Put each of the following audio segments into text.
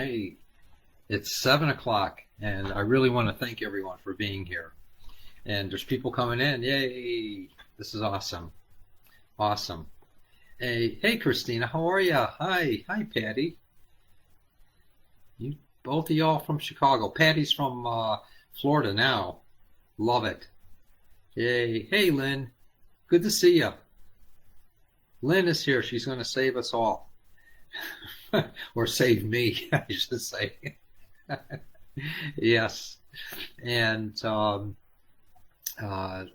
Hey, it's 7 o'clock, and I really want to thank everyone for being here. And there's people coming in. Yay! This is awesome. Awesome. Hey, Christina, how are you? Hi, Patty. You both of y'all from Chicago. Patty's from Florida now. Love it. Yay! Hey, Lynn. Good to see you. Lynn is here. She's going to save us all, or save me, I should say. Yes. And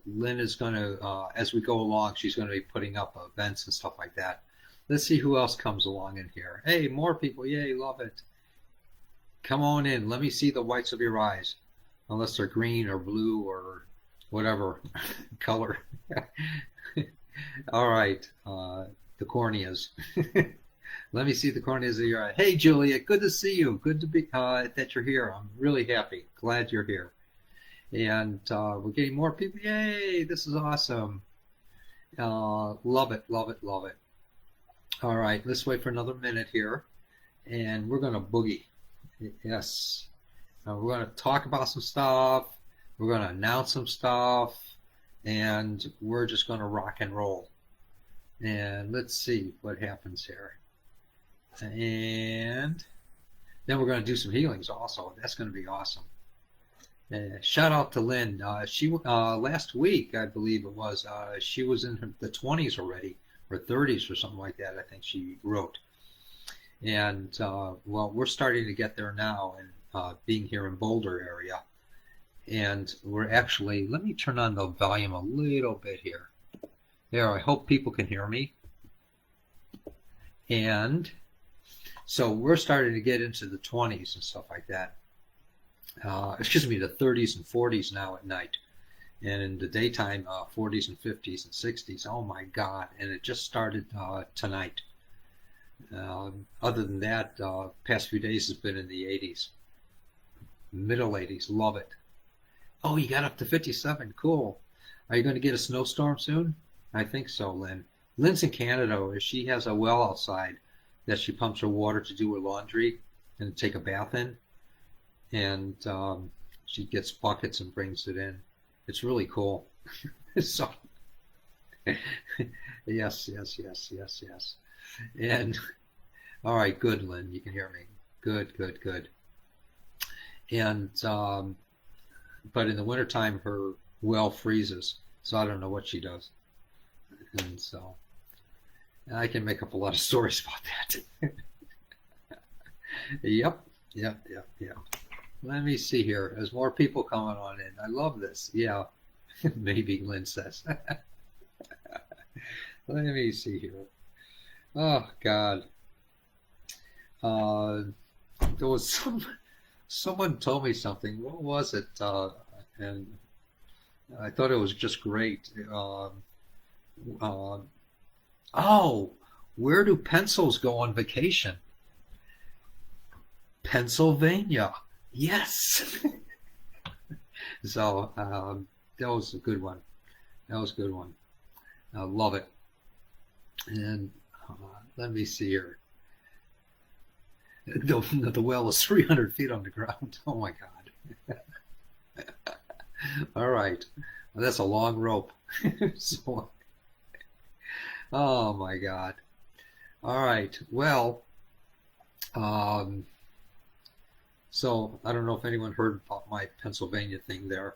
Lynn is going to, as we go along, she's going to be putting up events and stuff like that. Let's see who else comes along in here. Hey, more people. Yay, love it. Come on in. Let me see the whites of your eyes, unless they're green or blue or whatever color. All right, the corneas. Let me see the corneas of your eye. Hey, Julia, good to see you. Good to be that you're here. I'm really happy. Glad you're here. And we're getting more people. Yay! This is awesome. Love it, love it, love it. All right, let's wait for another minute here, and we're gonna boogie. Yes, we're gonna talk about some stuff. We're gonna announce some stuff, and we're just gonna rock and roll. And let's see what happens here. And then we're gonna do some healings also. That's gonna be awesome. Shout out to Lynn. She last week, I believe it was, she was in the 20s already, or 30s or something like that. I think she wrote. And well, we're starting to get there now, and being here in Boulder area. And we're actually, let me turn on the volume a little bit here. There, I hope people can hear me. And so we're starting to get into the 20s and stuff like that. Excuse me, the 30s and 40s now at night, and in the daytime, 40s and 50s and 60s. Oh my God! And it just started tonight. Other than that, past few days has been in the 80s, middle 80s. Love it. Oh, you got up to 57. Cool. Are you going to get a snowstorm soon? I think so, Lynn. Lynn's in Canada. She has a well outside that she pumps her water to do her laundry and take a bath in, and she gets buckets and brings it in. It's really cool. So, yes, yes, yes, yes, yes. And all right, good, Lynn. You can hear me. Good, good, good. And but in the wintertime, her well freezes, so I don't know what she does. And so I can make up a lot of stories about that. Yep, yep, yep, yep. Let me see here. There's more people coming on in. I love this. Yeah, maybe Lynn says. Let me see here. Oh God. Uh, there was someone told me something. What was it? And I thought it was just great. Uh, oh, where do pencils go on vacation? Pennsylvania. Yes. So that was a good one. That was a good one. I love it. And let me see here. The well is 300 feet underground. Oh my God. All right. Well, that's a long rope. So, oh my God. All right. Well, um, so I don't know if anyone heard about my Pennsylvania thing there,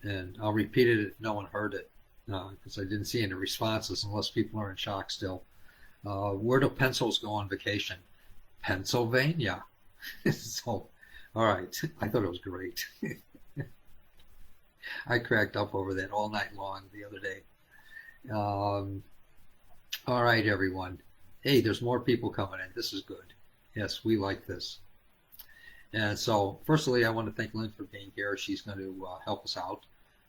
and I'll repeat it if no one heard it, because I didn't see any responses unless people are in shock still. Where do pencils go on vacation? Pennsylvania. So, all right. I thought it was great. I cracked up over that all night long the other day. Um, all right, everyone. Hey, there's more people coming in. This is good. Yes, we like this. And so, firstly, I want to thank Lynn for being here. She's going to help us out.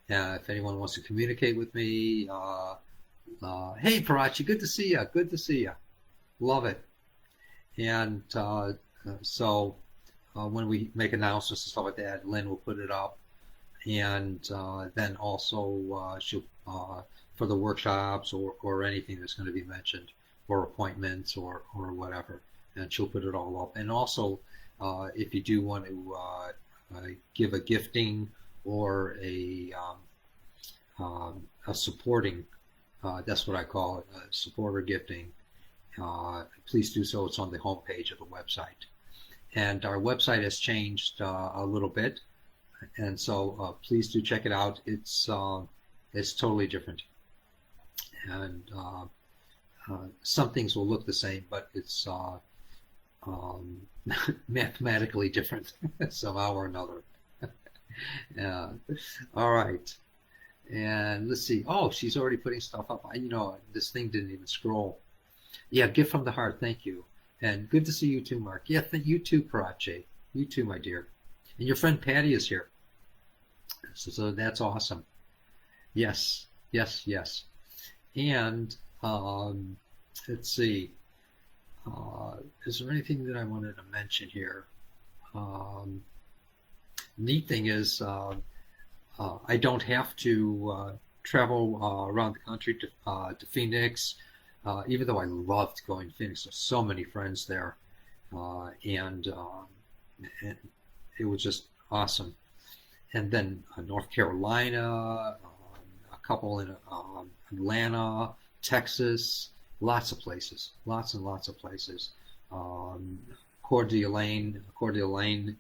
If anyone wants to communicate with me, hey, Parachi, good to see you. Good to see you. Love it. And so, when we make announcements and stuff like that, Lynn will put it up. And then also, she'll for the workshops or anything that's going to be mentioned, or appointments or whatever. And she'll put it all up. And also, if you do want to give a gifting or a supporting, that's what I call it, supporter gifting, please do so. It's on the homepage of the website. And our website has changed a little bit, and so please do check it out. It's totally different, and some things will look the same, but it's mathematically different somehow or another. Yeah. All right. And let's see. Oh, she's already putting stuff up. This thing didn't even scroll. Yeah, gift from the heart. Thank you. And good to see you too, Mark. Yeah, you too, Parache. You too, my dear. And your friend Patty is here. So that's awesome. Yes, yes, yes. And let's see. Is there anything that I wanted to mention here? Neat thing is I don't have to travel around the country to Phoenix, even though I loved going to Phoenix. There's so many friends there, and it was just awesome. And then North Carolina, a couple in Atlanta, Texas, lots of places, lots and lots of places. Coeur d'Alene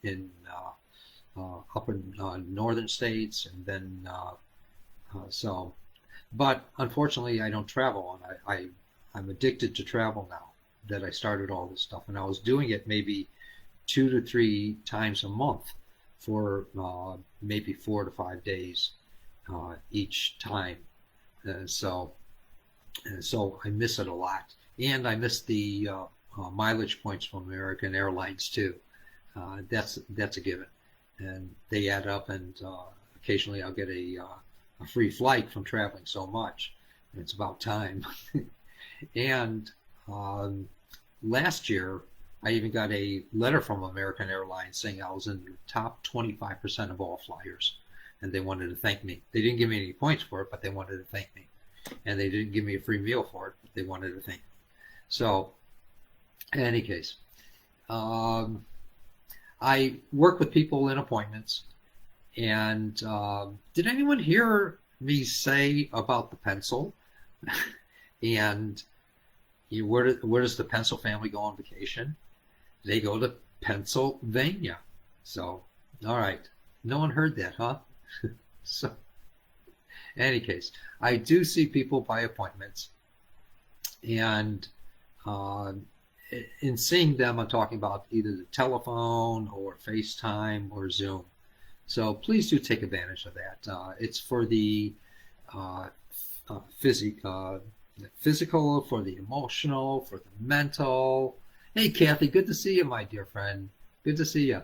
in up in northern states, and then so. But unfortunately, I don't travel, and I'm addicted to travel now that I started all this stuff, and I was doing it maybe 2 to 3 times a month for maybe 4 to 5 days each time. So I miss it a lot, and I miss the mileage points from American Airlines too. That's a given, and they add up, and occasionally I'll get a free flight from traveling so much. And it's about time. And last year, I even got a letter from American Airlines saying I was in the top 25% of all flyers, and they wanted to thank me. They didn't give me any points for it, but they wanted to thank me. And they didn't give me a free meal for it, but they wanted to thank me. So, in any case, I work with people in appointments, and did anyone hear me say about the pencil? And where does the pencil family go on vacation? They go to Pennsylvania. So, all right. No one heard that, huh? So, in any case, I do see people by appointments. And in seeing them, I'm talking about either the telephone or FaceTime or Zoom. So please do take advantage of that. It's for the physical, for the emotional, for the mental. Hey, Kathy, good to see you, my dear friend. Good to see you.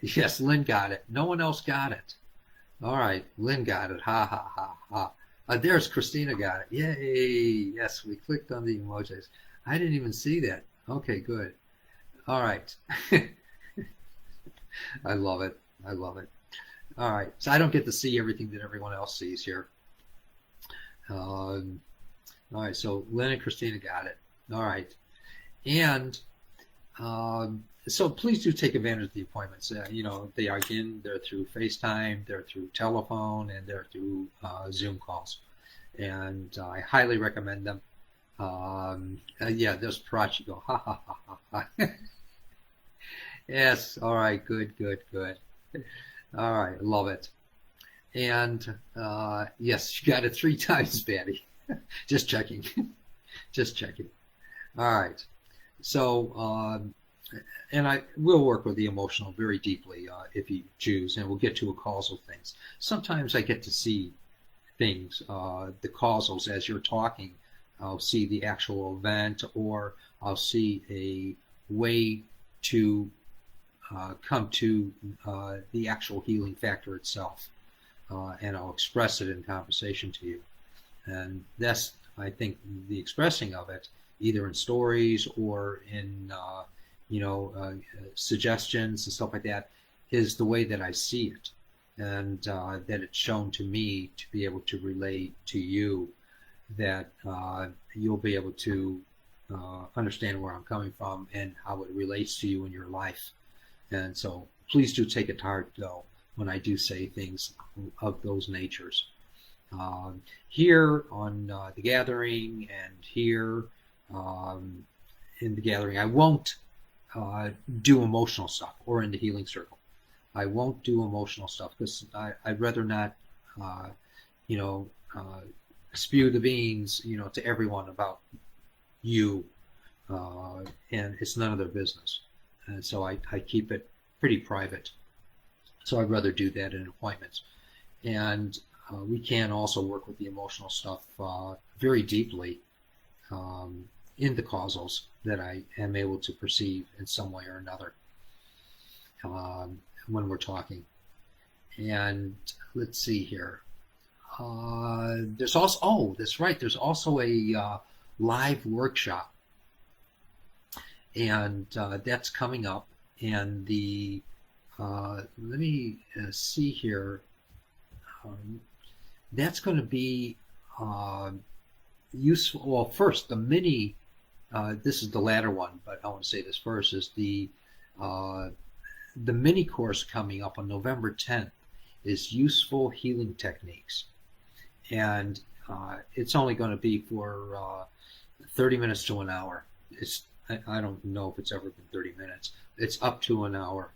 Yes, Lynn got it. No one else got it. All right, Lynn got it. Ha, ha, ha, ha. There's Christina got it. Yay. Yes, we clicked on the emojis. I didn't even see that. Okay, good. All right. I love it. I love it. All right. So I don't get to see everything that everyone else sees here. All right. So Lynn and Christina got it. All right. And so please do take advantage of the appointments. They are they're through FaceTime, they're through telephone, and they're through Zoom calls. And I highly recommend them. Yeah, there's Parachi go, ha, ha, ha, ha, ha. Yes, all right, good, good, good. All right, love it. And yes, you got it 3 times, Patty. Just checking. Just checking. All right. So, and I will work with the emotional very deeply if you choose, and we'll get to a causal things. Sometimes I get to see things, the causals as you're talking. I'll see the actual event, or I'll see a way to come to the actual healing factor itself, and I'll express it in conversation to you. And that's, I think, the expressing of it, either in stories or in suggestions and stuff like that, is the way that I see it, and that it's shown to me to be able to relate to you, that you'll be able to understand where I'm coming from and how it relates to you in your life. And so please do take it to heart, though, when I do say things of those natures. Here on the gathering and here um, in the gathering, I won't do emotional stuff, or in the healing circle. I won't do emotional stuff because I'd rather not, uh, you know, spew the beans, to everyone about you, and it's none of their business. And so I keep it pretty private. So I'd rather do that in appointments. And we can also work with the emotional stuff very deeply um, in the causals that I am able to perceive in some way or another when we're talking. And let's see here. There's also, oh, that's right, there's also a live workshop, and that's coming up. And let me see here. That's going to be useful. Well, first, the mini, this is the latter one, but I want to say this first, is the mini course coming up on November 10th is Useful Healing Techniques. And it's only going to be for 30 minutes to an hour. I don't know if it's ever been 30 minutes. It's up to an hour.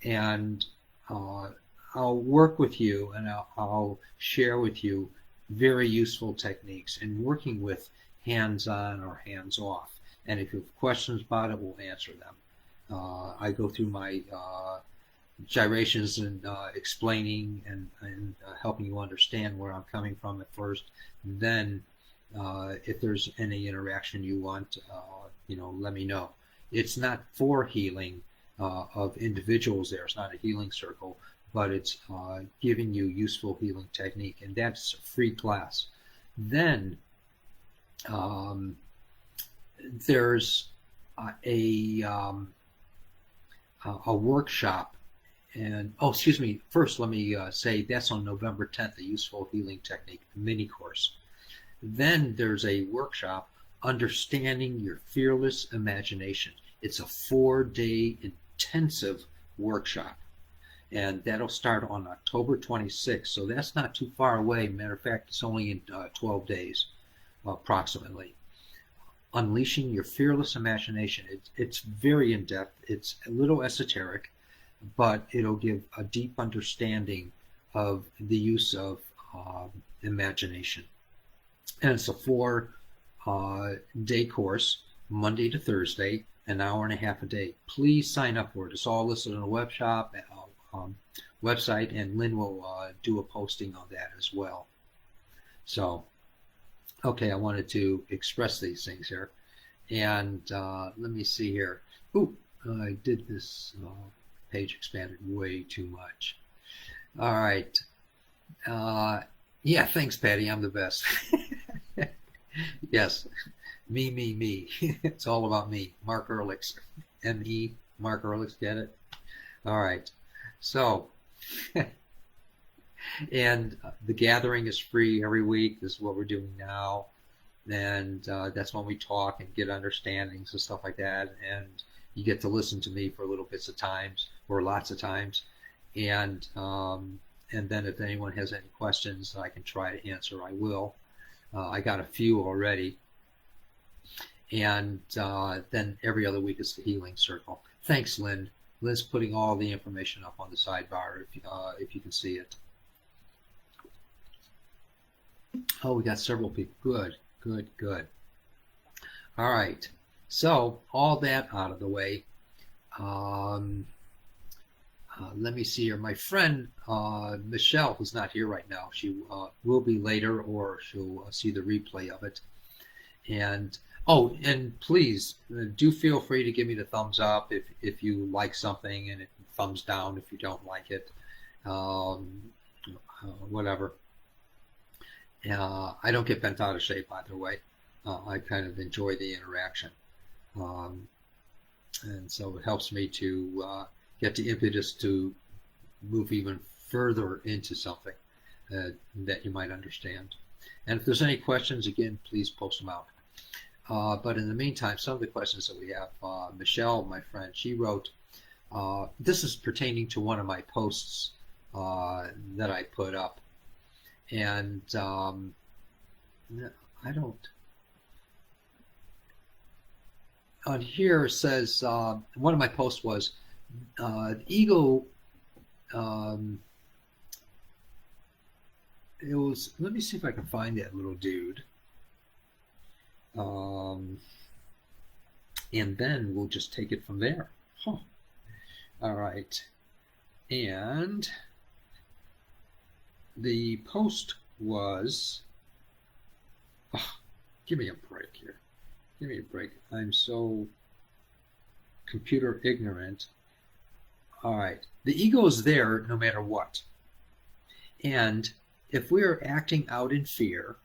And I'll work with you, and I'll share with you very useful techniques in working with hands-on or hands-off. And if you have questions about it, we'll answer them. I go through my gyrations and explaining and helping you understand where I'm coming from at first. Then, if there's any interaction you want, let me know. It's not for healing of individuals there. It's not a healing circle, but it's giving you useful healing technique, and that's a free class. Then there's a workshop, and excuse me. First, let me say that's on November 10th, the Useful Healing Technique mini course. Then there's a workshop, Understanding Your Fearless Imagination. It's a 4-day intensive workshop, and that'll start on October 26th. So that's not too far away. Matter of fact, it's only in 12 days, approximately. Unleashing Your Fearless Imagination. It's very in-depth. It's a little esoteric, but it'll give a deep understanding of the use of imagination. And it's a 4-day course, Monday to Thursday, an hour and a half a day. Please sign up for it. It's all listed on the website, and Lynn will do a posting on that as well. So, okay, I wanted to express these things here. And let me see here. Ooh, I did this page expanded way too much. All right. Yeah, thanks, Patty. I'm the best. Yes, me. It's all about me. Mark Ehrlichs, M-E, Mark Ehrlichs, get it? All right. So, and the gathering is free every week. This is what we're doing now. And that's when we talk and get understandings and stuff like that. And you get to listen to me for little bits of times, or lots of times. And then if anyone has any questions I can try to answer, I will. I got a few already. And then every other week is the healing circle. Thanks, Lynn. Lynn's putting all the information up on the sidebar if you can see it. Oh, we got several people. Good. All right. So all that out of the way. Let me see here. My friend Michelle, who's not here right now, she will be later, or she'll see the replay of it. And please do feel free to give me the thumbs up if you like something, and thumbs down if you don't like it. Whatever. I don't get bent out of shape either way. I kind of enjoy the interaction, and so it helps me to get the impetus to move even further into something that you might understand. And if there's any questions, again, please post them out. But in the meantime, some of the questions that we have, Michelle, my friend, she wrote, This is pertaining to one of my posts that I put up. And I don't. On here says one of my posts was the ego. It was. Let me see if I can find that little dude. And then we'll just take it from there. Huh. All right. And the post was, oh, give me a break here. Give me a break. I'm so computer ignorant. All right. The ego is there no matter what. And if we are acting out in fear,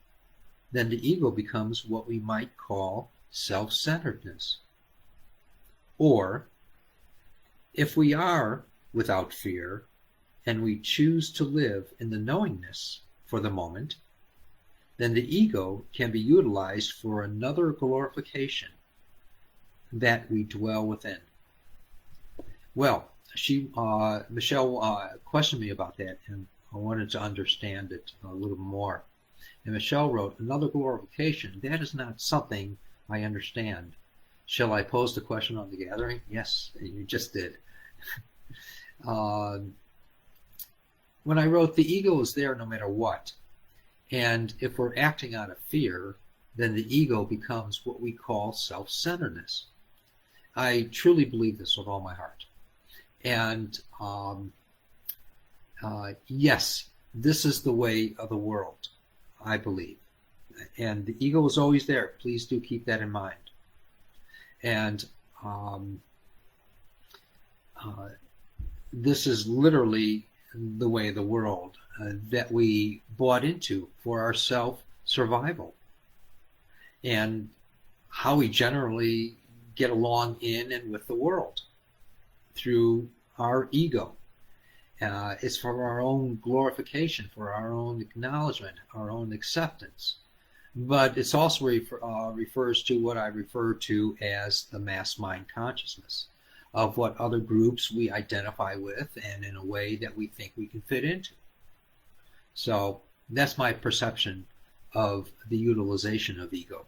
then the ego becomes what we might call self-centeredness. Or if we are without fear and we choose to live in the knowingness for the moment, then the ego can be utilized for another glorification that we dwell within. Well, Michelle questioned me about that, and I wanted to understand it a little more. And Michelle wrote, another glorification, that is not something I understand. Shall I pose the question on the gathering? Yes, you just did. When I wrote, the ego is there no matter what. And if we're acting out of fear, then the ego becomes what we call self-centeredness. I truly believe this with all my heart. And yes, this is the way of the world, I believe. And the ego is always there. Please do keep that in mind. And this is literally the way of the world that we bought into for our self-survival, and how we generally get along in and with the world through our ego. It's for our own glorification, for our own acknowledgement, our own acceptance. But it's also refers to what I refer to as the mass mind consciousness, of what other groups we identify with and in a way that we think we can fit into. So that's my perception of the utilization of ego.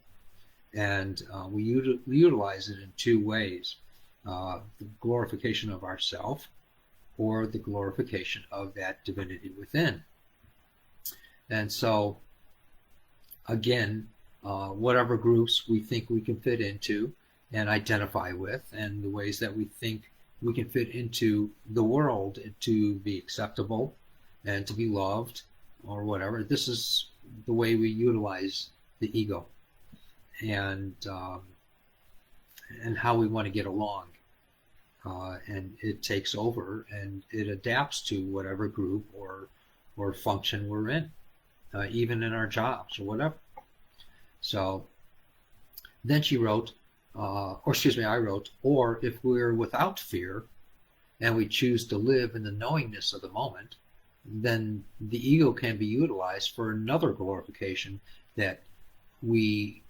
And we utilize it in two ways, the glorification of ourself or the glorification of that divinity within. And so, again, whatever groups we think we can fit into and identify with, and the ways that we think we can fit into the world to be acceptable and to be loved or whatever, this is the way we utilize the ego and how we want to get along. And it takes over and it adapts to whatever group or function we're in, even in our jobs or whatever. So then she wrote, I wrote, or if we're without fear and we choose to live in the knowingness of the moment, then the ego can be utilized for another glorification that we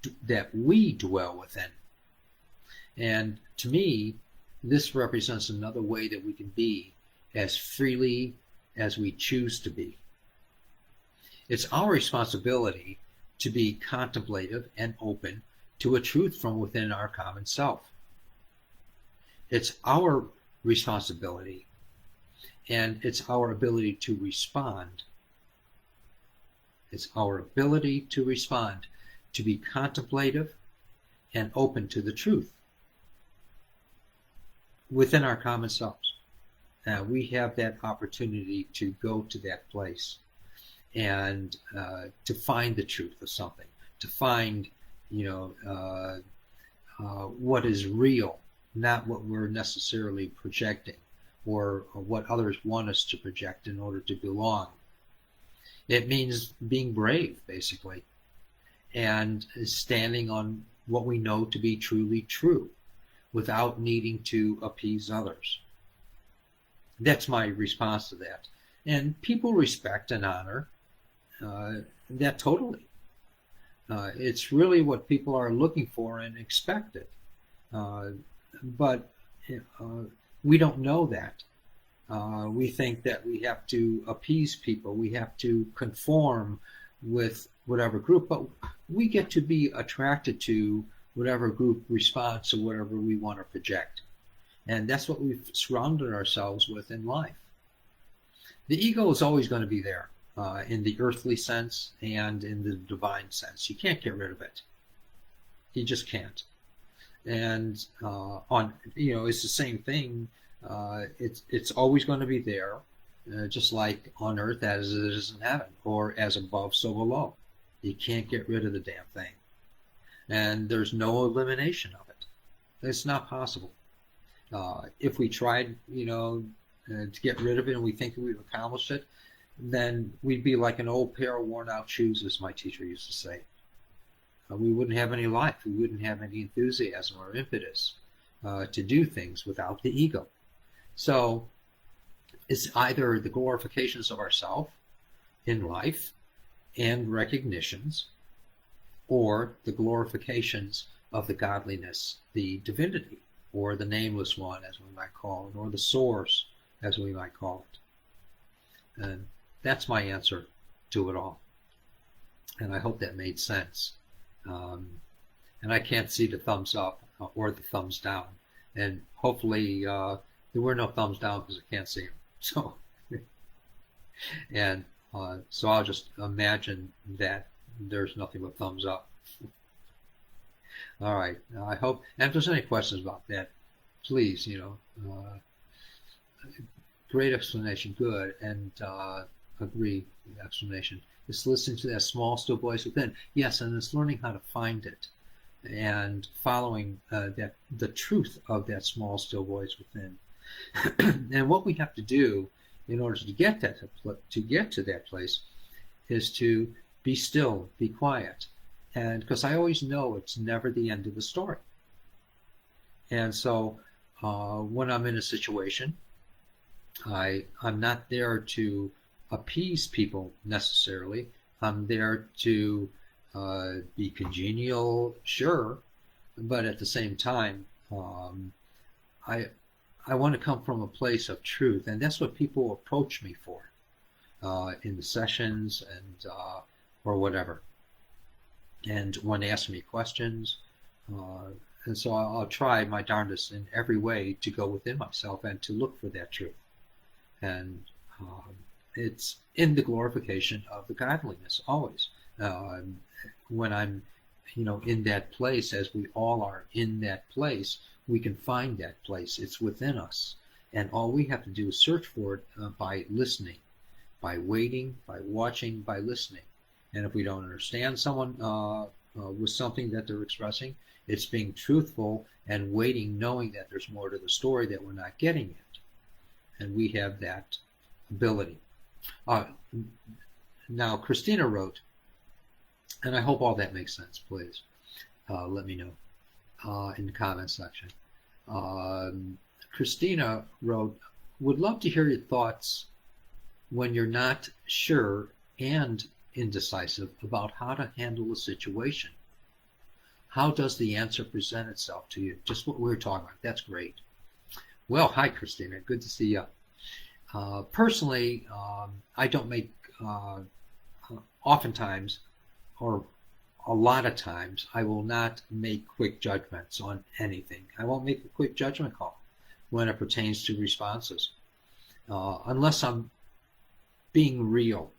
dwell within. And to me, this represents another way that we can be as freely as we choose to be. It's our responsibility to be contemplative and open to a truth from within our common self. It's our responsibility, and it's our ability to respond. It's our ability to respond, to be contemplative and open to the truth within our common selves. We have that opportunity to go to that place and to find the truth of something, to find, what is real, not what we're necessarily projecting or what others want us to project in order to belong. It means being brave, basically, and standing on what we know to be truly true without needing to appease others. That's my response to that. And people respect and honor that totally. It's really what people are looking for and expect it. But We don't know that. We think that we have to appease people, we have to conform with whatever group, but we get to be attracted to whatever group responds to whatever we want to project. And that's what we've surrounded ourselves with in life. The ego is always going to be there in the earthly sense and in the divine sense. You can't get rid of it. You just can't. And it's the same thing. It's always going to be there, just like on earth as it is in heaven, or as above, so below. You can't get rid of the damn thing. And there's no elimination of it. It's not possible. If we tried, to get rid of it and we think we've accomplished it, then we'd be like an old pair of worn out shoes, as my teacher used to say. We wouldn't have any life. We wouldn't have any enthusiasm or impetus to do things without the ego. So it's either the glorifications of ourself in life and recognitions, or the glorifications of the godliness, the divinity, or the nameless one, as we might call it, or the source, as we might call it. And that's my answer to it all. And I hope that made sense. And I can't see the thumbs up or the thumbs down. And hopefully there were no thumbs down because I can't see them. So, so I'll just imagine that there's nothing but thumbs up. All right. I hope, and if there's any questions about that, please, great explanation, good, and agree explanation. It's listening to that small, still voice within. Yes, and it's learning how to find it and following the truth of that small, still voice within. And what we have to do in order to get to that place is to be still, be quiet, and because I always know it's never the end of the story. And so when I'm in a situation, I'm not there to appease people necessarily. I'm there to be congenial, sure, but at the same time, I want to come from a place of truth, and that's what people approach me for in the sessions and or whatever. And when they ask me questions, and so I'll try my darndest in every way to go within myself and to look for that truth. And it's in the glorification of the godliness always. When I'm, in that place, as we all are in that place, we can find that place. It's within us. And all we have to do is search for it by listening, by waiting, by watching, by listening. And if we don't understand someone with something that they're expressing, it's being truthful and waiting, knowing that there's more to the story that we're not getting yet. And we have that ability. Now, Christina wrote, and I hope all that makes sense, please let me know in the comment section. Christina wrote, would love to hear your thoughts when you're not sure and indecisive about how to handle a situation. How does the answer present itself to you? Just what we were talking about. That's great. Well, hi, Christina. Good to see you. Personally, I don't make, oftentimes, or a lot of times, I will not make quick judgments on anything. I won't make a quick judgment call when it pertains to responses, unless I'm being real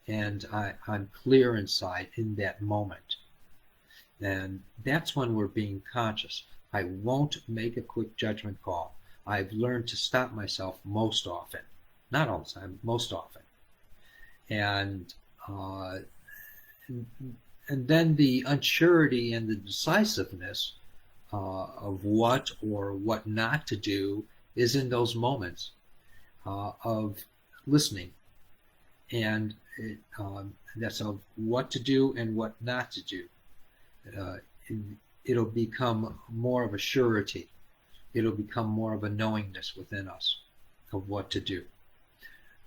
and I'm clear inside in that moment. And that's when we're being conscious. I won't make a quick judgment call. I've learned to stop myself most often. Not all the time, most often. And then the unsurety and the decisiveness of what or what not to do is in those moments of listening. And that's of what to do and what not to do. It'll become more of a surety. It'll become more of a knowingness within us of what to do.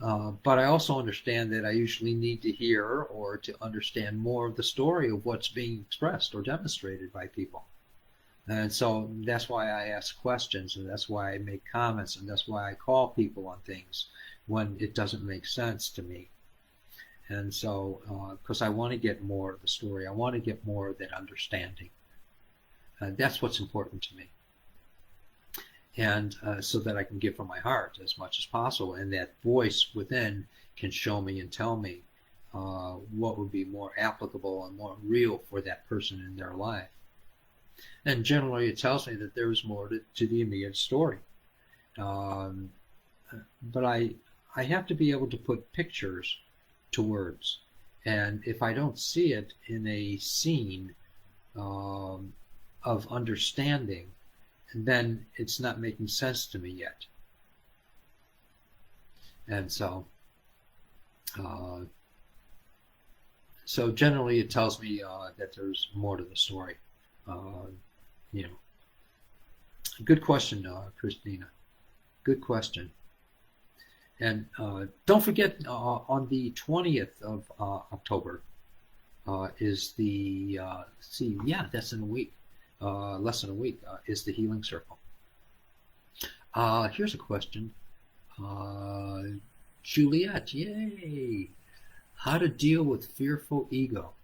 But I also understand that I usually need to hear or to understand more of the story of what's being expressed or demonstrated by people. And so that's why I ask questions, and that's why I make comments, and that's why I call people on things when it doesn't make sense to me. And so, because I want to get more of the story, I want to get more of that understanding. That's what's important to me. And so that I can give from my heart as much as possible. And that voice within can show me and tell me what would be more applicable and more real for that person in their life. And generally, it tells me that there's more to the immediate story. Um, but I have to be able to put pictures to words. And if I don't see it in a scene um, of understanding, then it's not making sense to me yet. And uh, so generally it tells me that there's more to the story. Uh, you know, good question, Christina. Good question. And don't forget, on the 20th of October is the, see, yeah, that's in a week, less than a week, is the Healing Circle. Here's a question. Uh, Juliet, yay! How to deal with fearful ego.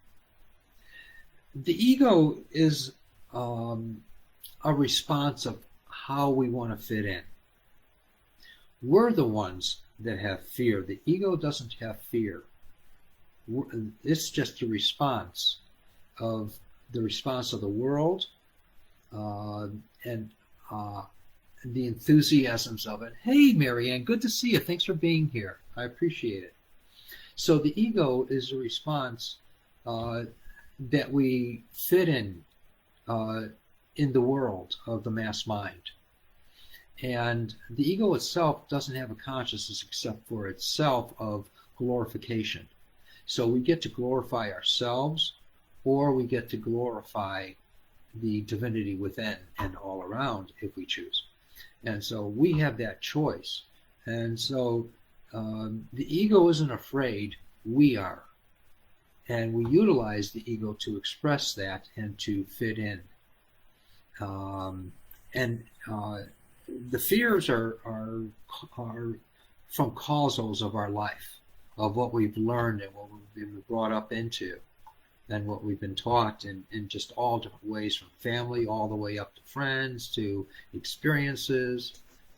The ego is a response of how we want to fit in. We're the ones that have fear. The ego doesn't have fear. It's just a response of the world and the enthusiasms of it. Hey, Marianne, good to see you. Thanks for being here. I appreciate it. So the ego is a response that we fit in the world of the mass mind. And the ego itself doesn't have a consciousness except for itself of glorification. So we get to glorify ourselves, or we get to glorify the divinity within and all around if we choose. And so we have that choice. And so the ego isn't afraid, we are. And we utilize the ego to express that and to fit in. And the fears are from causals of our life, of what we've learned and what we've been brought up into, and what we've been taught in just all different ways, from family all the way up to friends to experiences.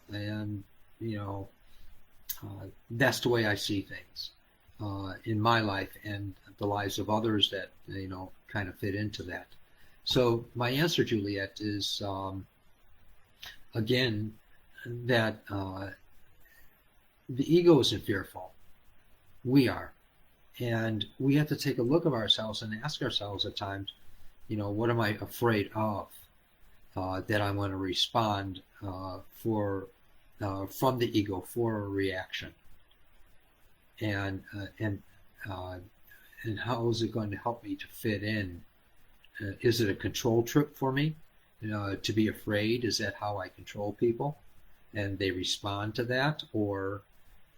And, that's the way I see things in my life and the lives of others that, kind of fit into that. So my answer, Juliet, is again, that the ego isn't fearful. We are. And we have to take a look of ourselves and ask ourselves at times, what am I afraid of that I'm going to respond from the ego for a reaction? And how is it going to help me to fit in? Is it a control trip for me? To be afraid? Is that how I control people? And they respond to that? Or,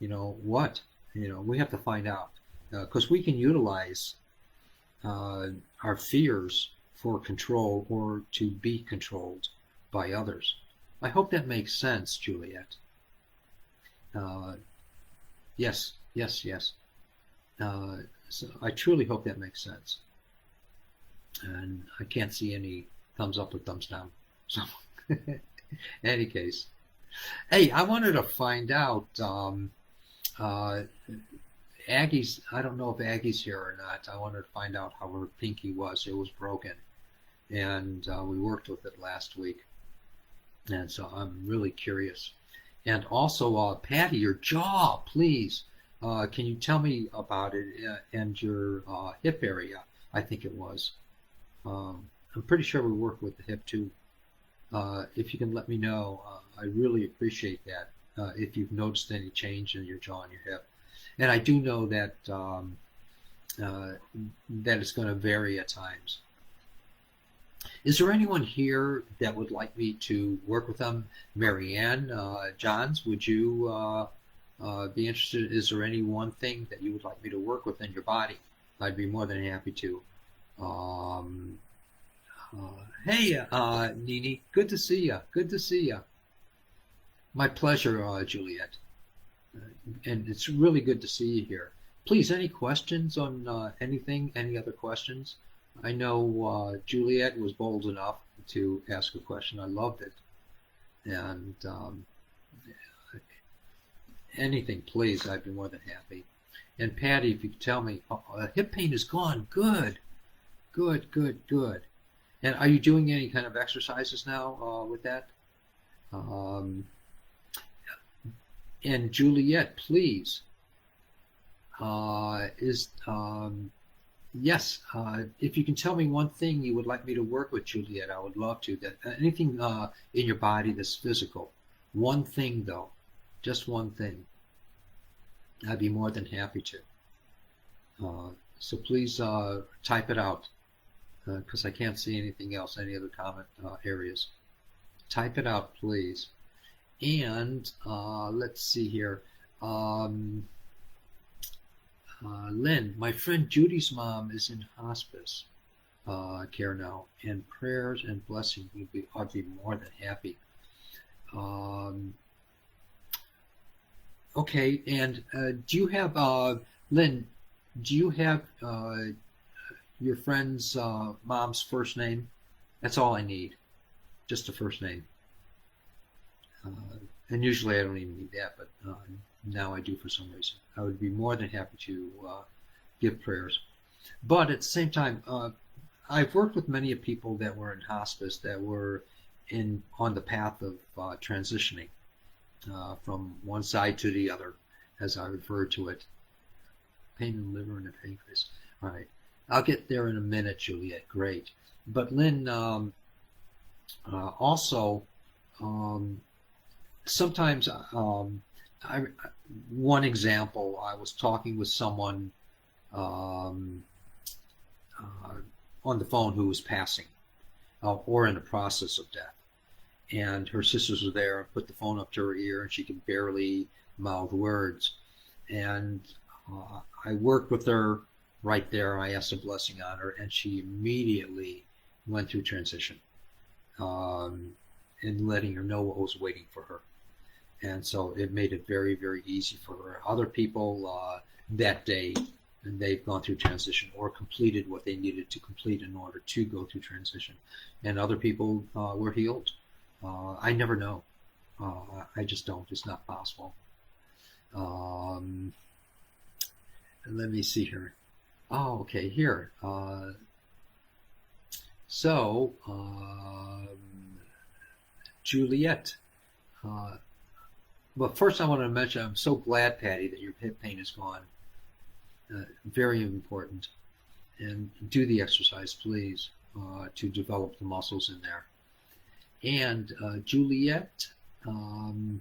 what? We have to find out. Because we can utilize our fears for control or to be controlled by others. I hope that makes sense, Juliet. Yes. So I truly hope that makes sense. And I can't see any thumbs up or thumbs down. So, in any case, hey, I wanted to find out. Aggie's, I don't know if Aggie's here or not. I wanted to find out how her pinky was. It was broken. And we worked with it last week. And so I'm really curious. And also, Patty, your jaw, please. Can you tell me about it and your hip area? I think it was. I'm pretty sure we work with the hip too. If you can let me know, I really appreciate that. If you've noticed any change in your jaw and your hip. And I do know that that it's going to vary at times. Is there anyone here that would like me to work with them? Marianne Johns, would you be interested? Is there any one thing that you would like me to work with in your body? I'd be more than happy to. Hey, Nini, good to see you. Good to see you. My pleasure, Juliet. And it's really good to see you here. Please, any questions on anything? Any other questions? I know Juliet was bold enough to ask a question. I loved it. And anything, please, I'd be more than happy. And Patty, if you could tell me, hip pain is gone. Good, good, good, good. And are you doing any kind of exercises now with that? Um, and Juliet, please, is yes. If you can tell me one thing you would like me to work with, Juliet, I would love to. That anything in your body that's physical. One thing, though, just one thing. I'd be more than happy to. So please type it out because I can't see anything else, any other comment areas. Type it out, please. And let's see here. Um, Lynn, my friend Judy's mom is in hospice care now, and prayers and blessing I'd be more than happy. Um, okay, and do you have, Lynn, do you have your friend's mom's first name? That's all I need, just a first name. And usually I don't even need that, but now I do for some reason. I would be more than happy to give prayers. But at the same time, I've worked with many of people that were in hospice that were in on the path of transitioning from one side to the other, as I refer to it. Pain in the liver and the pancreas. All right, I'll get there in a minute, Juliet. Great. But Lynn, also, um, sometimes I, one example, I was talking with someone um, uh, on the phone who was passing or in the process of death. And her sisters were there and put the phone up to her ear, and she could barely mouth words. And I worked with her right there. I asked a blessing on her, and she immediately went through transition and letting her know what was waiting for her. And so it made it very, very easy for her. Other people that day, and they've gone through transition or completed what they needed to complete in order to go through transition. And other people were healed. I never know. I just don't. It's not possible. Um, let me see here. Oh, okay, here. So, Juliet. Uh, but first, I want to mention I'm so glad, Patty, that your hip pain is gone. Very important. And do the exercise, please, to develop the muscles in there. And Juliet, um,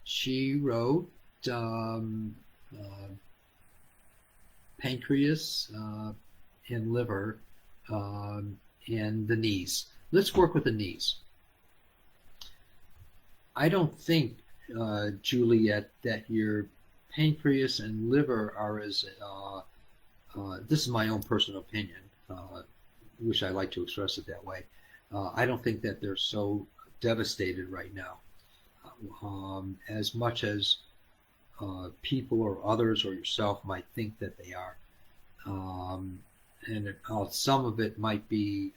she wrote um, uh, pancreas and liver and the knees. Let's work with the knees. I don't think, Juliet, that your pancreas and liver are as, this is my own personal opinion, wish I like to express it that way. I don't think that they're so devastated right now, as much as people or others or yourself might think that they are. Um, and some of it might be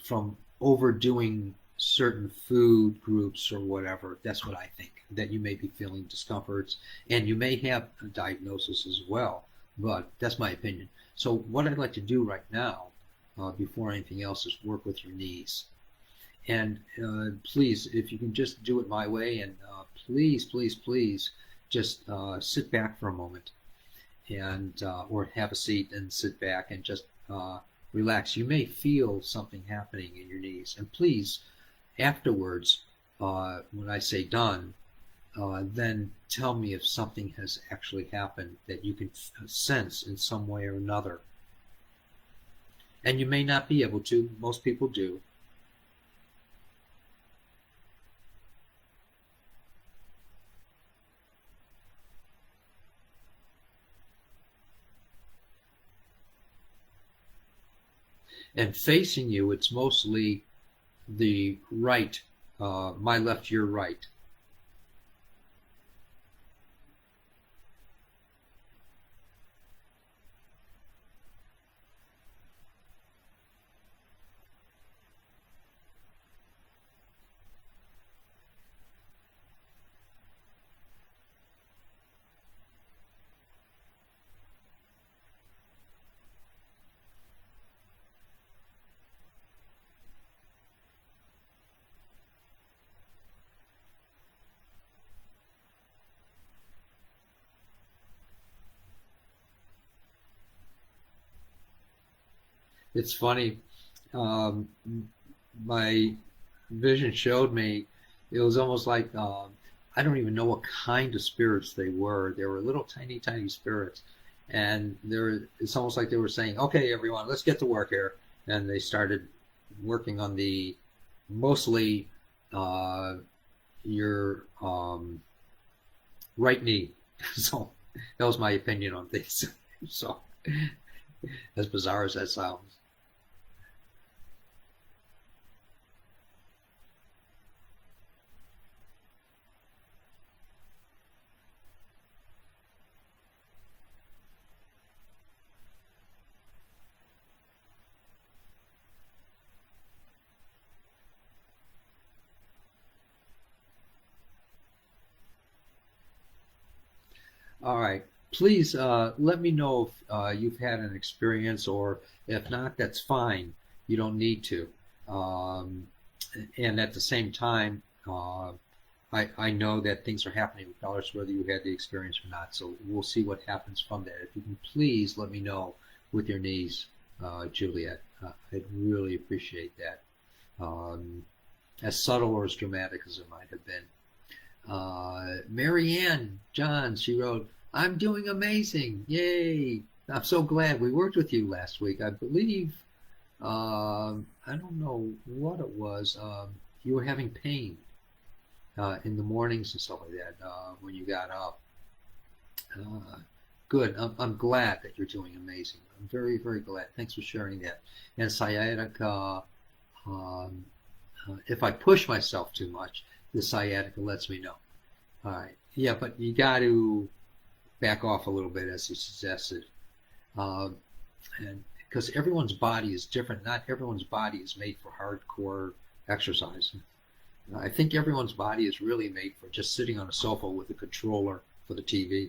from overdoing certain food groups or whatever. That's what I think, that you may be feeling discomforts and you may have a diagnosis as well, but that's my opinion. So what I'd like to do right now, before anything else, is work with your knees. And please, if you can just do it my way, and please, please, please, just sit back for a moment and or have a seat and sit back and just relax. You may feel something happening in your knees, and please, afterwards, when I say done, then tell me if something has actually happened that you can sense in some way or another. And you may not be able to. Most people do. And facing you, it's mostly the right, my left, your right. It's funny. Um, my vision showed me it was almost like I don't even know what kind of spirits they were. They were little tiny, tiny spirits, and it's almost like they were saying, "Okay, everyone, let's get to work here." And they started working on the mostly uh, your right knee. So that was my opinion on things. So as bizarre as that sounds. All right. Please let me know if you've had an experience, or if not, that's fine. You don't need to. Um, and at the same time, I know that things are happening regardless whether you had the experience or not. So we'll see what happens from that. If you can please let me know with your knees, Juliet. I'd really appreciate that. Um, as subtle or as dramatic as it might have been. Marianne John, she wrote, I'm doing amazing. Yay. I'm so glad we worked with you last week. I believe, I don't know what it was. You were having pain in the mornings and stuff like that when you got up. Uh, Good. I'm glad that you're doing amazing. I'm very, very glad. Thanks for sharing that. And sciatica, um, if I push myself too much, the sciatica lets me know. All right. Yeah, but you got to back off a little bit, as you suggested, um, and because everyone's body is different. Not everyone's body is made for hardcore exercise. I think everyone's body is really made for just sitting on a sofa with a controller for the TV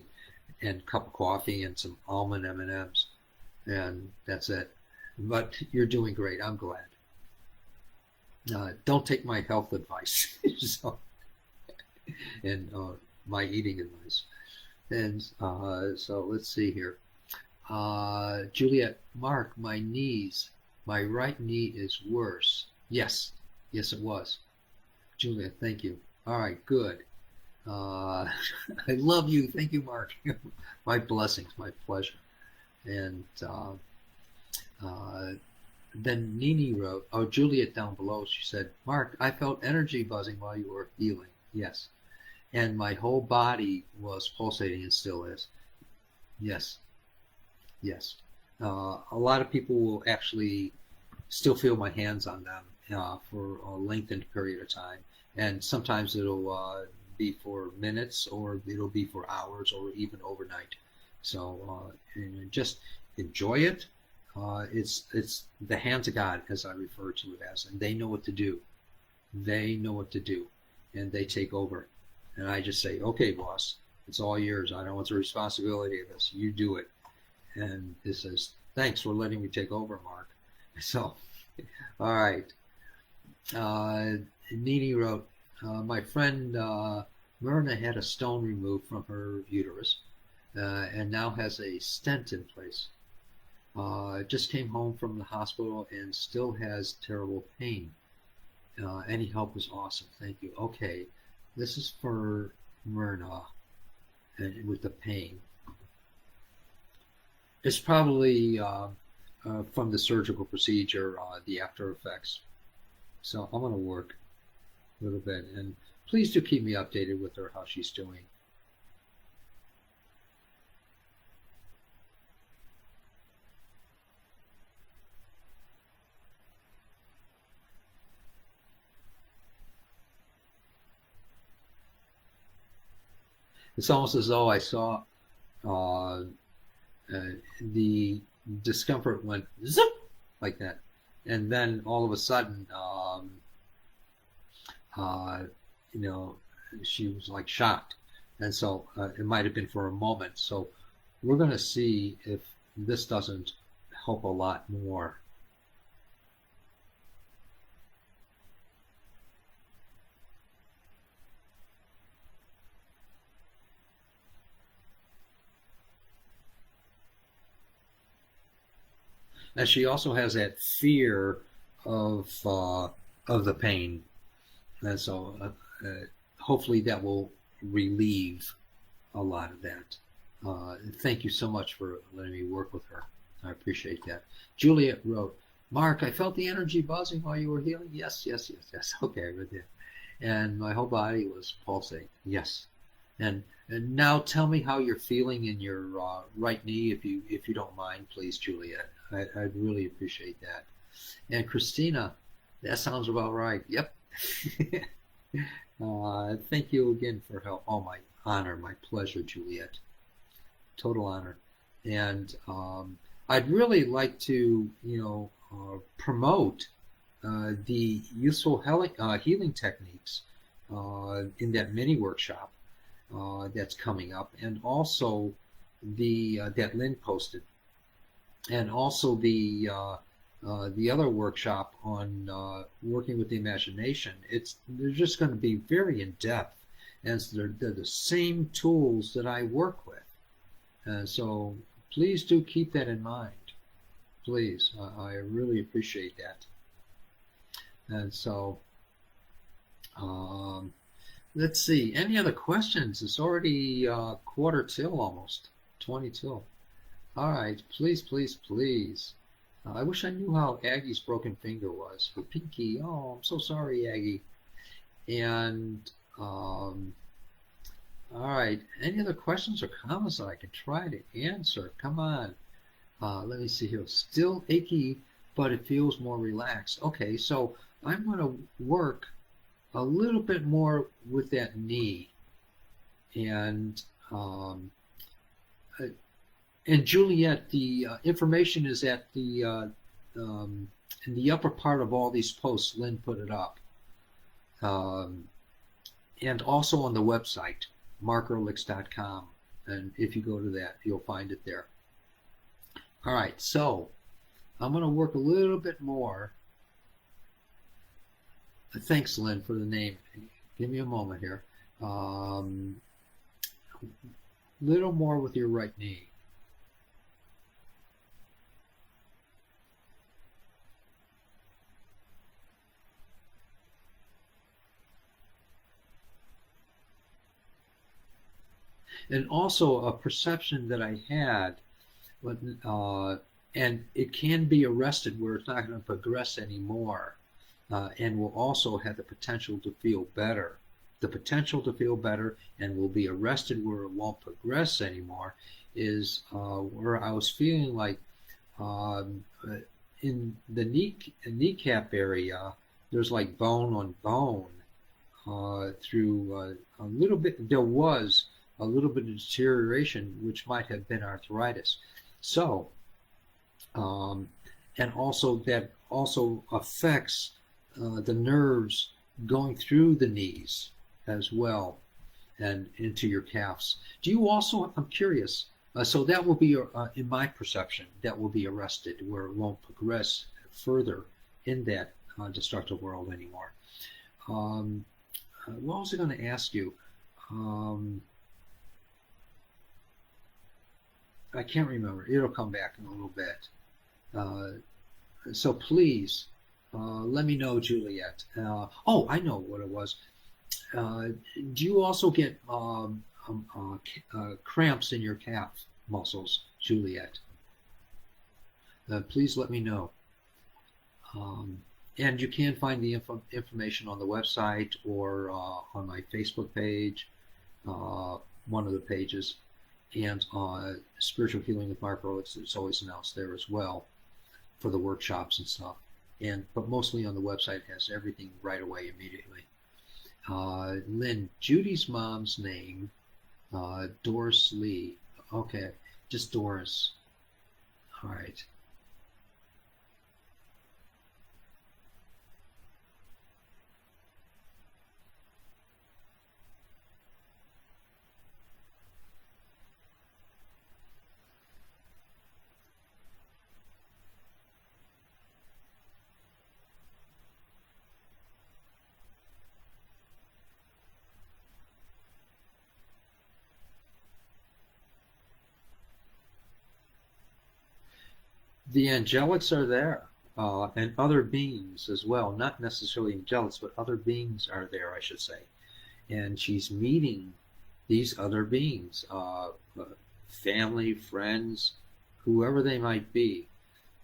and a cup of coffee and some almond M&Ms, and that's it. But you're doing great. I'm glad. Don't take my health advice so, and my eating advice. And so let's see here. Juliet, Mark, my knees, my right knee is worse. Yes, yes, it was. Juliet, thank you. All right, good. Uh, I love you. Thank you, Mark. My blessings, my pleasure. And uh, then Nini wrote, oh, Juliet down below, she said, Mark, I felt energy buzzing while you were healing. Yes. And my whole body was pulsating and still is. Yes, yes. A lot of people will actually still feel my hands on them for a lengthened period of time. And sometimes it'll be for minutes, or it'll be for hours, or even overnight. So and just enjoy it. It's the hands of God, as I refer to it as, and they know what to do. They know what to do, and they take over. And I just say, okay, boss, it's all yours. I don't want the responsibility of this. You do it. And he says, thanks for letting me take over, Mark. So, all right. Uh, Nini wrote, my friend Myrna had a stone removed from her uterus and now has a stent in place. Just came home from the hospital and still has terrible pain. Any help is awesome. Thank you. Okay, this is for Myrna and with the pain. It's probably from the surgical procedure, the after effects. So I'm going to work a little bit, and please do keep me updated with her, how she's doing. It's almost as though I saw uh, the discomfort went zip like that, and then all of a sudden, uh, you know, she was like shocked, and so it might have been for a moment. So we're going to see if this doesn't help a lot more. And she also has that fear of the pain, and so hopefully that will relieve a lot of that. Thank you so much for letting me work with her. I appreciate that. Juliet wrote, Mark, I felt the energy buzzing while you were healing. Yes, yes, yes, yes. Okay, I read that. And my whole body was pulsating. Yes. And now tell me how you're feeling in your right knee, if you don't mind, please, Juliet. I'd really appreciate that. And Christina, that sounds about right. Yep. Thank you again for help. Oh, my honor, my pleasure, Juliet. Total honor. And I'd really like to, promote the useful healing techniques in that mini workshop that's coming up, and also the that Lynn posted, and also the other workshop on working with the imagination. They're just going to be very in depth, and they're the same tools that I work with. And so please do keep that in mind. Please, I really appreciate that. And so um, let's see. Any other questions? It's already quarter till, almost 20 till. All right, please, please, please. I wish I knew how Aggie's broken finger was. Her pinky. Oh, I'm so sorry, Aggie. And all right. Any other questions or comments that I can try to answer? Come on. Let me see here. Still achy, but it feels more relaxed. Okay, so I'm going to work a little bit more with that knee. And uh, and Juliet, the information is at the in the upper part of all these posts. Lynn put it up, um, and also on the website markerlicks.com. And if you go to that, you'll find it there. All right, so I'm going to work a little bit more. Thanks, Lynn, for the name. Give me a moment here. Little more with your right knee. And also a perception that I had, uh, and it can be arrested where it's not going to progress anymore, and will also have the potential to feel better. The potential to feel better and will be arrested where it won't progress anymore is where I was feeling like um, uh, in the kneecap area, there's like bone on bone through a little bit. There was a little bit of deterioration, which might have been arthritis. So, um, and also that also affects the nerves going through the knees as well and into your calves. Do you also? I'm curious. So that will be, in my perception, that will be arrested where it won't progress further in that destructive world anymore. Um, what was I going to ask you? Um, I can't remember. It'll come back in a little bit. Uh, so please let me know, Juliet. Oh, I know what it was. Uh, do you also get cramps in your calf muscles, Juliet? Please let me know. Um, and you can find the information on the website or on my Facebook page, one of the pages, and Spiritual Healing with Mark Rhodes. It's always announced there as well for the workshops and stuff. But mostly on the website, it has everything right away immediately. Lynn, Judy's mom's name Doris Lee. Okay, just Doris. All right. The angelics are there, and other beings as well. Not necessarily angelics, but other beings are there, I should say. And she's meeting these other beings, family, friends, whoever they might be.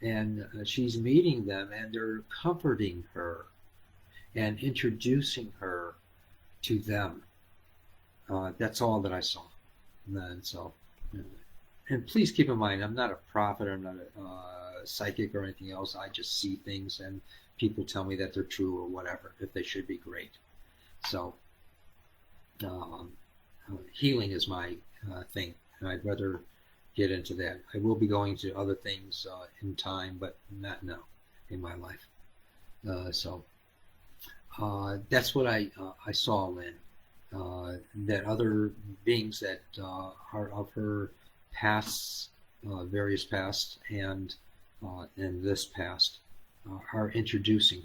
And she's meeting them, and they're comforting her and introducing her to them. That's all that I saw. And so, and please keep in mind, I'm not a prophet, I'm not a psychic or anything else. I just see things, and people tell me that they're true or whatever. If they should be, great. So, um, healing is my thing, and I'd rather get into that. I will be going to other things in time, but not now in my life. So that's what I saw, Lynn. That other beings that are of her past, various past, and this past, are introducing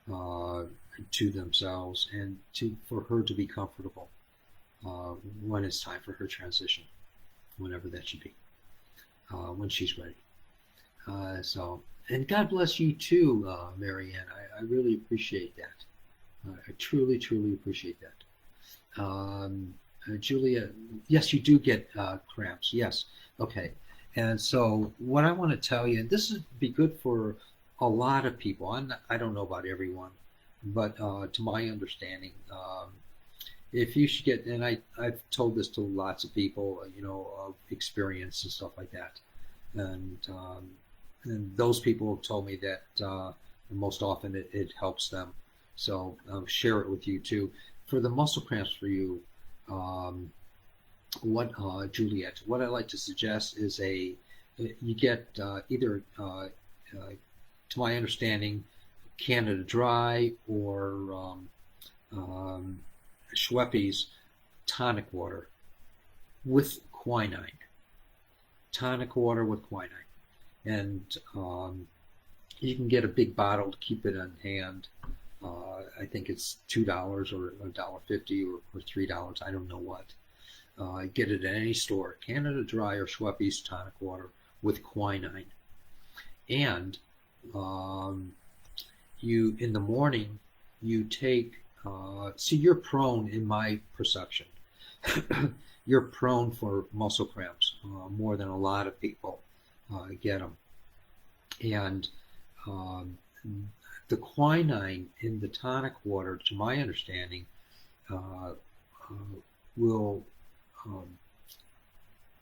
her to themselves and to for her to be comfortable when it's time for her transition, whenever that should be, when she's ready. So, and God bless you too, Marianne. I really appreciate that. I truly, truly appreciate that. Julia, yes, you do get cramps. Yes. Okay. And so, what I want to tell you, and this would be good for a lot of people. I don't know about everyone, but to my understanding, if you should get, and I've told this to lots of people, of experience and stuff like that, and those people have told me that most often it helps them. So share it with you too. For the muscle cramps for you, um, what Juliet, what I like to suggest is you get either, to my understanding, Canada Dry or Schweppes tonic water with quinine. Tonic water with quinine, and you can get a big bottle to keep it on hand. I think it's $2 or $1.50 or $3. I don't know what. Get it at any store. Canada Dry or Schweppes tonic water with quinine. And you in the morning you take. See, you're prone, in my perception, you're prone for muscle cramps more than a lot of people get them. And um, the quinine in the tonic water, to my understanding, uh, will um,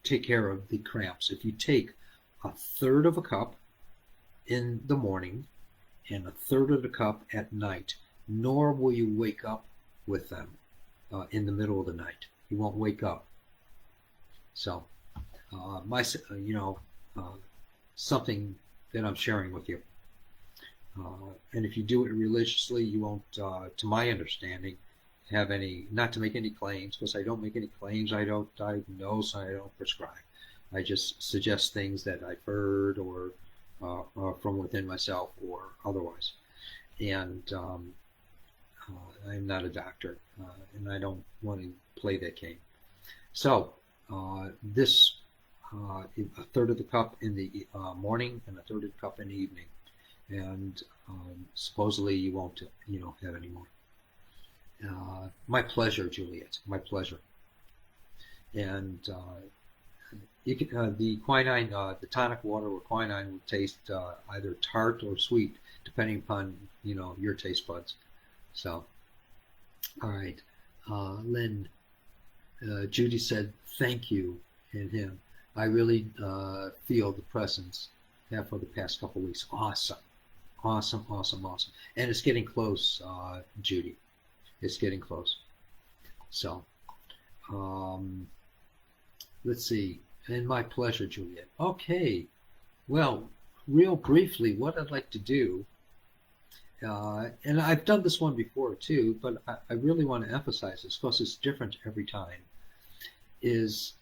take care of the cramps. If you take a third of a cup in the morning and a third of the cup at night, nor will you wake up with them in the middle of the night. You won't wake up. So, my, uh, something that I'm sharing with you. And if you do it religiously, you won't, to my understanding, have any, not to make any claims, because I don't make any claims, I don't diagnose, I don't prescribe. I just suggest things that I've heard or from within myself or otherwise. And I'm not a doctor, and I don't want to play that game. So, this a third of the cup in the morning and a third of the cup in the evening, and supposedly you won't, have any more. My pleasure, Juliet. My pleasure. And you can, the quinine, the tonic water with quinine will taste either tart or sweet, depending upon your taste buds. So, all right, Lynn. Judy said, "Thank you," in him. I really feel the presence have for the past couple of weeks. Awesome, awesome, awesome, awesome. And it's getting close, Judy. It's getting close. So, Um, let's see. And my pleasure, Juliet. Okay. Well, real briefly, what I'd like to do, and I've done this one before too, but I really want to emphasize this because it's different every time, is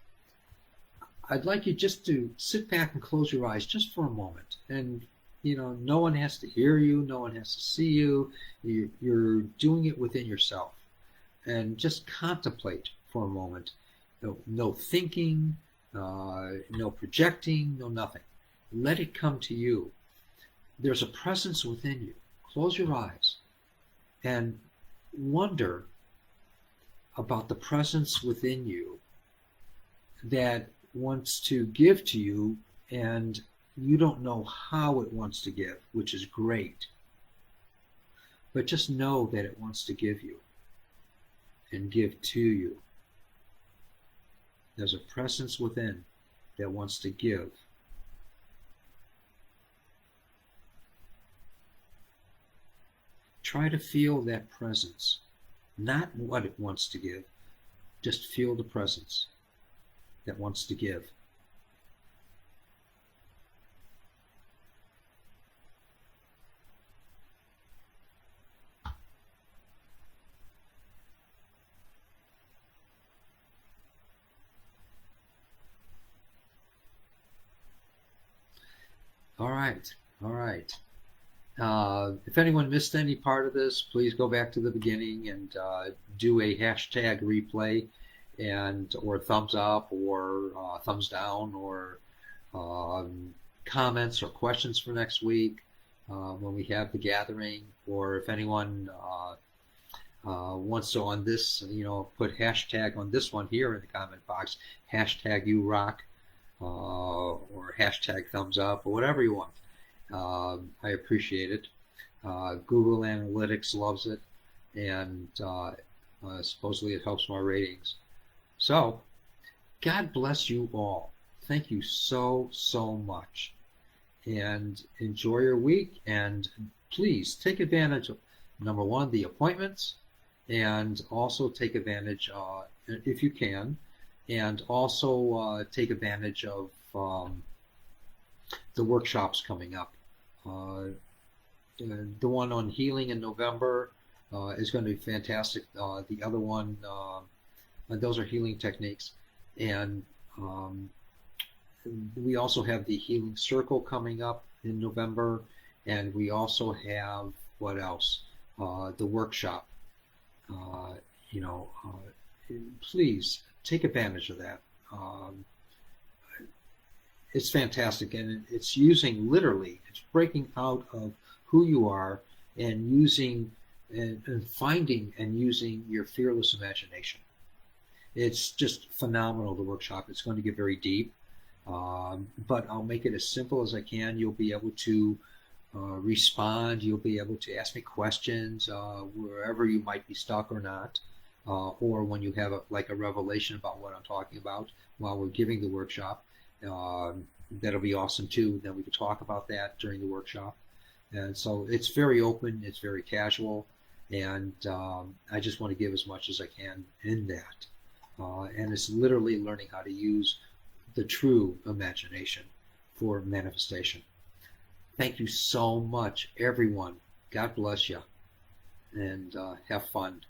I'd like you just to sit back and close your eyes just for a moment. And, no one has to hear you, no one has to see you. You're doing it within yourself. And just contemplate for a moment. No thinking, no projecting, no nothing. Let it come to you. There's a presence within you. Close your eyes and wonder about the presence within you that wants to give to you, and you don't know how it wants to give, which is great. But just know that it wants to give you and give to you. There's a presence within that wants to give. Try to feel that presence, not what it wants to give. Just feel the presence that wants to give. All right, all right. If anyone missed any part of this, please go back to the beginning and do a hashtag replay, and or thumbs up or thumbs down, or comments or questions for next week when we have the gathering. Or if anyone wants to on this, put hashtag on this one here in the comment box, hashtag you rock, or hashtag thumbs up, or whatever you want. I appreciate it. Google Analytics loves it, and supposedly it helps my ratings. So, God bless you all. Thank you so, so much. And enjoy your week, and please take advantage of, number one, the appointments, and also take advantage, if you can, and also take advantage of the workshops coming up. The one on healing in November is going to be fantastic. The other one, those are healing techniques. And we also have the healing circle coming up in November. And we also have, what else? The workshop. Please take advantage of that. It's fantastic, and it's using, literally, it's breaking out of who you are and using and finding and using your fearless imagination. It's just phenomenal, the workshop. It's going to get very deep, but I'll make it as simple as I can. You'll be able to respond. You'll be able to ask me questions wherever you might be stuck or not, or when you have a revelation about what I'm talking about while we're giving the workshop. That'll be awesome too. Then we can talk about that during the workshop. And so it's very open, it's very casual, and I just want to give as much as I can in that. And it's literally learning how to use the true imagination for manifestation. Thank you so much, everyone. God bless you, and have fun.